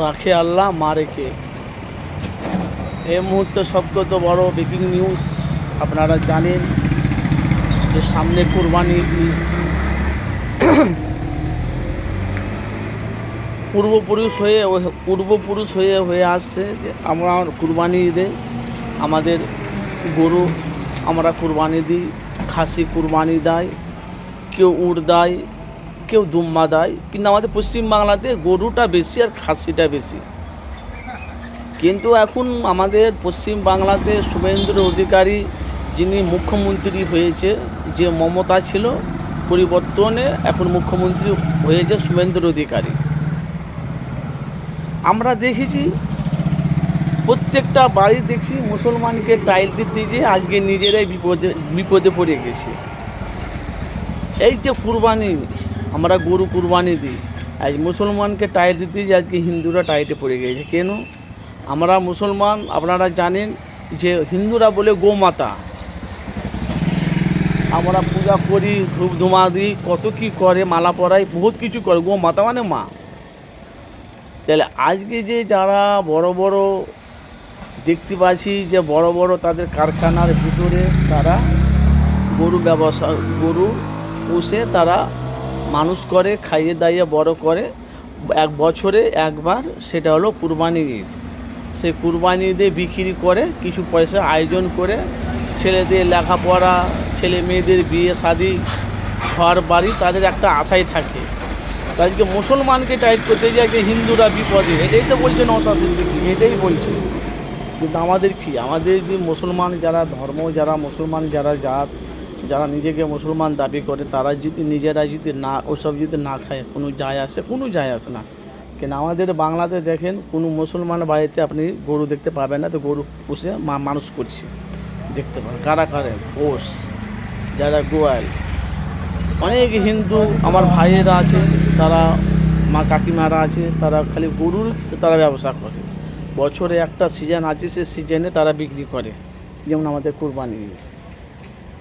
রাখে আল্লাহ মারে কে। এই মুহূর্তে সবচেয়ে বড় ব্রেকিং নিউজ আপনারা জানেন যে সামনে কুরবানি ঈদ। পূর্বপুরুষ হয়ে আসছে যে আমরা কুরবানি ঈদে আমাদের গরু আমরা কুরবানি দিই, খাসি কুরবানি দেয়, কেউ উট দেয়, কেউ দুম্বা দেয়, কিন্তু আমাদের পশ্চিমবাংলাতে গরুটা বেশি আর খাসিটা বেশি। কিন্তু এখন আমাদের পশ্চিমবাংলাতে শুভেন্দু অধিকারী যিনি মুখ্যমন্ত্রী হয়েছে, যে মমতা ছিল পরিবর্তনে এখন মুখ্যমন্ত্রী হয়েছে শুভেন্দু অধিকারী। আমরা দেখেছি প্রত্যেকটা বাড়ি দেখছি মুসলমানকে টাইল দিতে যে আজকে নিজেরাই বিপদে পড়ে গেছে। এই যে কুরবানি, আমরা গরু কুরবানি দিই, আজ মুসলমানকে টাইল দিতে যে আজকে হিন্দুরা টাইটে পড়ে গেছে। কেন? আমরা মুসলমান, আপনারা জানেন যে হিন্দুরা বলে গোমাতা, আমরা পূজা করি, ধূপ ধুমা দিই, কত কি করে, মালা পরাই, বহুত কিছু করে। গোমাতা মানে মা। তাহলে আজকে যে যারা বড় বড় দেখতে পাচ্ছি যে বড় বড় তাদের কারখানার ভিতরে তারা গরু পুষে তারা মানুষ করে, খাইয়ে দাইয়ে বড় করে, এক বছরে একবার, সেটা হলো কুরবানি ঈদ। সেই কুরবানি ঈদে বিক্রি করে কিছু পয়সা আয়োজন করে ছেলেদের লেখাপড়া, ছেলে মেয়েদের বিয়ে শাদি, ঘর বাড়ি, তাদের একটা আশাই থাকে। আজকে মুসলমানকে টাইট করতে যে আজকে হিন্দুরা বিপদে, এটাই তো বলছে নওশাদ সিদ্দিকী, এটাই বলছে। কিন্তু আমাদের কি, আমাদের যে মুসলমান যারা ধর্ম, যারা মুসলমান যারা জাত, যারা নিজেকে মুসলমান দাবি করে, তারা যদি নিজেরা যদি না ওসব যদি না খায়, কোনো যায় আসে না। কেন আমাদের বাংলাতে দেখেন কোনো মুসলমান বাড়িতে আপনি গরু দেখতে পাবেন না, তো গরু পুষে মানুষ করছে দেখতে পাবেন। কারা পোষ, যারা গোয়াল, অনেক হিন্দু আমার ভাইয়েরা আছে, তারা মা কাকিমারা আছে, তারা খালি গরুর তারা ব্যবসা করে। বছরে একটা সিজন আছে, সে সিজনে তারা বিক্রি করে, যেমন আমাদের কুরবানি।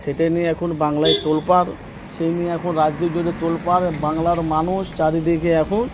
সেটাই নিয়ে এখন বাংলায় তোলপাড়, সেই নিয়ে এখন রাজ্য জুড়ে তোলপাড়। বাংলার মানুষ চারিদিকে এখন